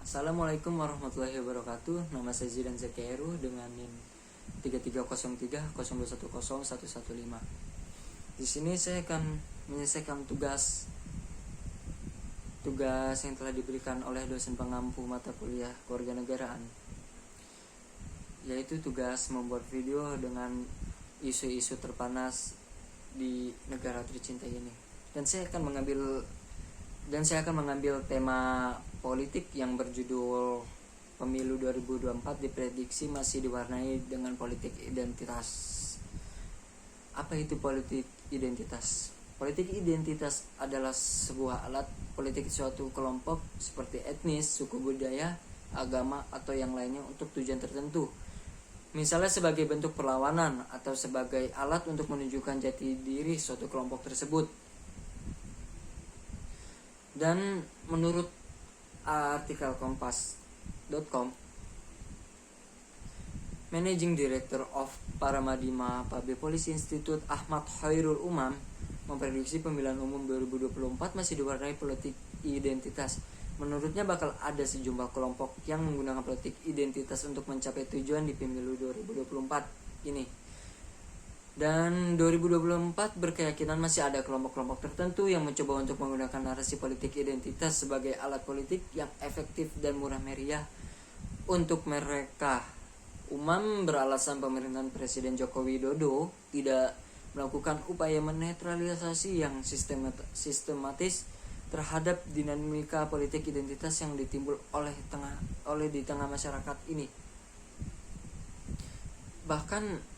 Assalamualaikum warahmatullahi wabarakatuh. Nama saya Zidan Zakiru dengan NIM 330302101115. Di sini saya akan menyelesaikan tugas yang telah diberikan oleh dosen pengampu mata kuliah kewarganegaraan, yaitu tugas membuat video dengan isu-isu terpanas di negara tercinta ini. Dan saya akan mengambil tema politik yang berjudul Pemilu 2024 diprediksi masih diwarnai dengan politik identitas. Apa itu politik identitas? Politik identitas adalah sebuah alat politik suatu kelompok seperti etnis, suku budaya, agama, atau yang lainnya untuk tujuan tertentu. Misalnya sebagai bentuk perlawanan atau sebagai alat untuk menunjukkan jati diri suatu kelompok tersebut. Dan menurut artikel kompas.com, Managing Director of Paramadima Public Policy Institute Ahmad Khairul Umam memprediksi pemilihan umum 2024 masih diwarnai politik identitas. Menurutnya bakal ada sejumlah kelompok yang menggunakan politik identitas untuk mencapai tujuan di pemilu 2024 ini. Dan 2024 berkeyakinan masih ada kelompok-kelompok tertentu yang mencoba untuk menggunakan narasi politik identitas sebagai alat politik yang efektif dan murah meriah untuk mereka. Umam beralasan pemerintahan Presiden Joko Widodo tidak melakukan upaya menetralisasi yang sistematis terhadap dinamika politik identitas yang ditimbul di tengah masyarakat ini. Bahkan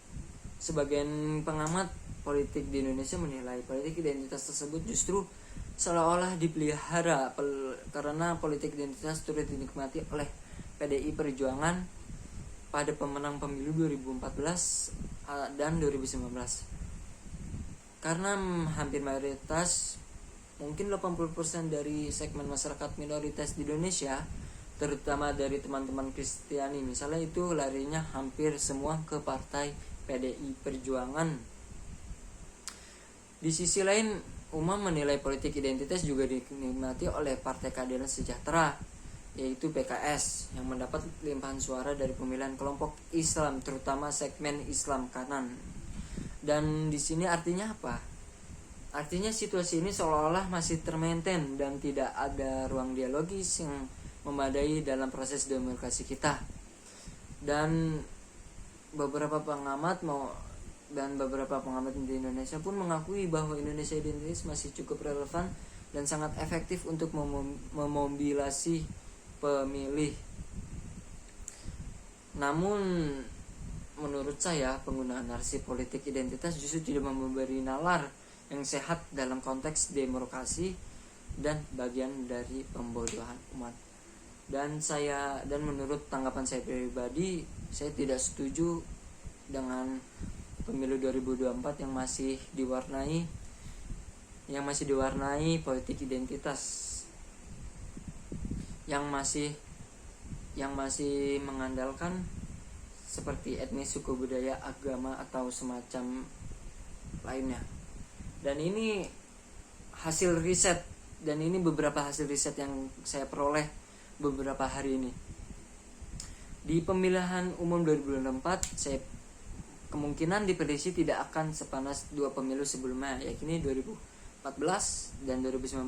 sebagian pengamat politik di Indonesia menilai politik identitas tersebut justru seolah-olah dipelihara karena politik identitas turut dinikmati oleh PDI Perjuangan pada pemenang pemilu 2014 dan 2019. Karena hampir mayoritas, mungkin 80% dari segmen masyarakat minoritas di Indonesia, terutama dari teman-teman Kristiani misalnya, itu larinya hampir semua ke partai PDI Perjuangan. Di sisi lain, Umam menilai politik identitas juga dinikmati oleh Partai Keadilan Sejahtera, yaitu PKS, yang mendapat limpahan suara dari pemilihan kelompok Islam, terutama segmen Islam kanan. Dan di sini artinya apa? Artinya situasi ini seolah-olah masih termaintain dan tidak ada ruang dialogis yang memadai dalam proses demokrasi kita. Dan beberapa pengamat di Indonesia pun mengakui bahwa Indonesia identitas masih cukup relevan dan sangat efektif untuk memobilisasi pemilih. Namun menurut saya penggunaan narasi politik identitas justru tidak memberi nalar yang sehat dalam konteks demokrasi dan bagian dari pembodohan umat. Dan menurut tanggapan saya pribadi, saya tidak setuju dengan pemilu 2024 yang masih diwarnai politik identitas, yang masih mengandalkan seperti etnis, suku budaya, agama, atau semacam lainnya. Dan ini hasil riset, dan ini beberapa hasil riset yang saya peroleh beberapa hari ini. Di pemilihan umum 2024, kemungkinan diprediksi tidak akan sepanas dua pemilu sebelumnya, yaitu 2014 dan 2019.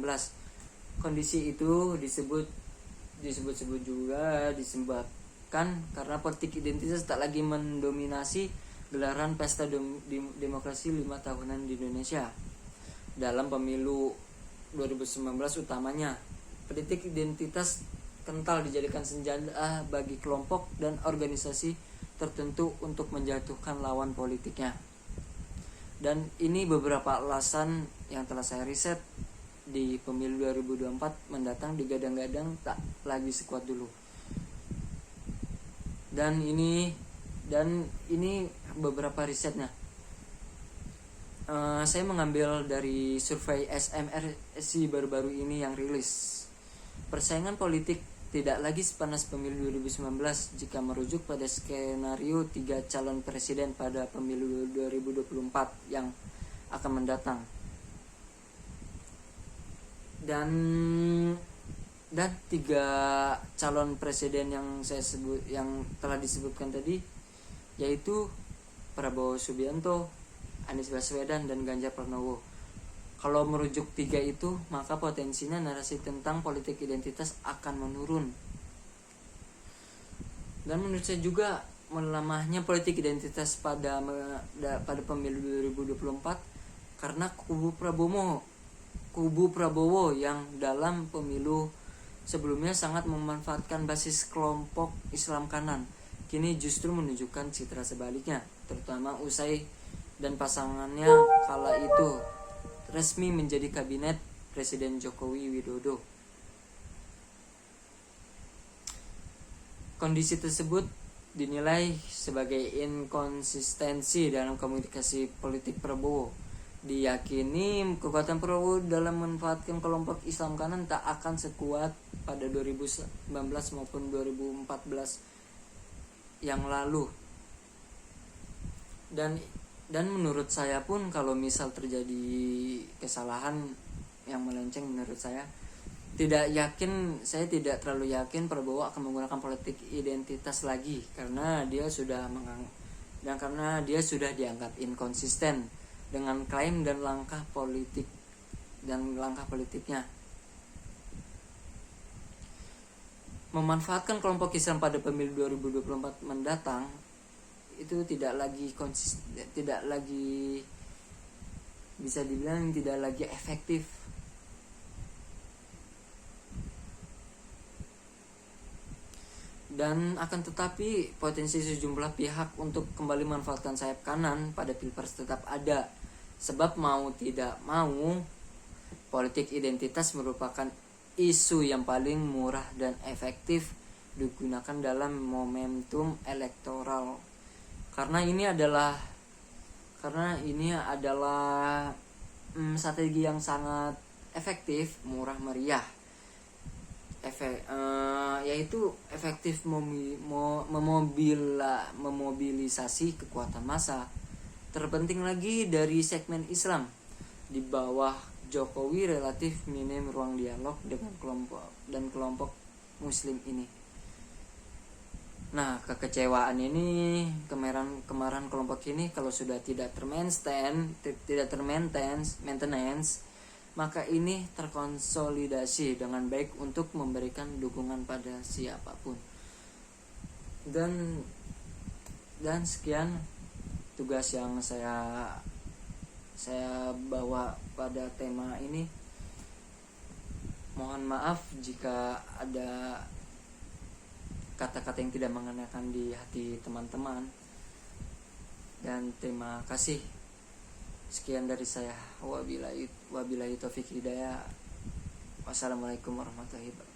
Kondisi itu disebut juga disebabkan karena politik identitas tak lagi mendominasi gelaran pesta demokrasi 5 tahunan di Indonesia. Dalam pemilu 2019 utamanya, politik identitas kental dijadikan senjata bagi kelompok dan organisasi tertentu untuk menjatuhkan lawan politiknya. Dan ini beberapa alasan yang telah saya riset di pemilu 2024 mendatang digadang-gadang tak lagi sekuat dulu. Dan ini beberapa risetnya. Saya mengambil dari survei SMRC baru-baru ini yang rilis. Persaingan politik tidak lagi sepanas pemilu 2019 jika merujuk pada skenario 3 calon presiden pada pemilu 2024 yang akan mendatang. Dan Dan 3 calon presiden yang saya sebut, yang telah disebutkan tadi, yaitu Prabowo Subianto, Anies Baswedan, dan Ganjar Pranowo. Kalau merujuk 3 itu, maka potensinya narasi tentang politik identitas akan menurun. Dan menurut saya juga melemahnya politik identitas pada pemilu 2024 karena kubu Prabowo yang dalam pemilu sebelumnya sangat memanfaatkan basis kelompok Islam kanan, kini justru menunjukkan citra sebaliknya, terutama usai dan pasangannya kala itu resmi menjadi kabinet Presiden Jokowi Widodo. Kondisi tersebut dinilai sebagai inkonsistensi dalam komunikasi politik Prabowo. Diyakini kekuatan Prabowo dalam memanfaatkan kelompok Islam kanan tak akan sekuat pada 2019 maupun 2014 yang lalu. Dan menurut saya pun kalau misal terjadi kesalahan yang melenceng, menurut saya saya tidak terlalu yakin Prabowo akan menggunakan politik identitas lagi karena dia sudah dianggap inkonsisten dengan klaim dan langkah politiknya. Memanfaatkan kelompok Islam pada pemilu 2024 mendatang itu tidak lagi bisa dibilang tidak lagi efektif. Dan akan tetapi potensi sejumlah pihak untuk kembali memanfaatkan sayap kanan pada pilpres tetap ada. Sebab mau tidak mau, politik identitas merupakan isu yang paling murah dan efektif digunakan dalam momentum elektoral. Karena ini adalah strategi yang sangat efektif, murah meriah. Yaitu efektif memobilisasi kekuatan massa, terpenting lagi dari segmen Islam. Di bawah Jokowi relatif minim ruang dialog dengan kelompok Muslim ini. Nah, kekecewaan ini, kemarahan kelompok ini kalau sudah tidak termaintenance, maka ini terkonsolidasi dengan baik untuk memberikan dukungan pada siapapun. Dan sekian tugas yang saya bawa pada tema ini. Mohon maaf jika ada kata-kata yang tidak mengenakan di hati teman-teman. Dan terima kasih. Sekian dari saya. Wabillahi taufiq hidayah. Wassalamualaikum warahmatullahi wabarakatuh.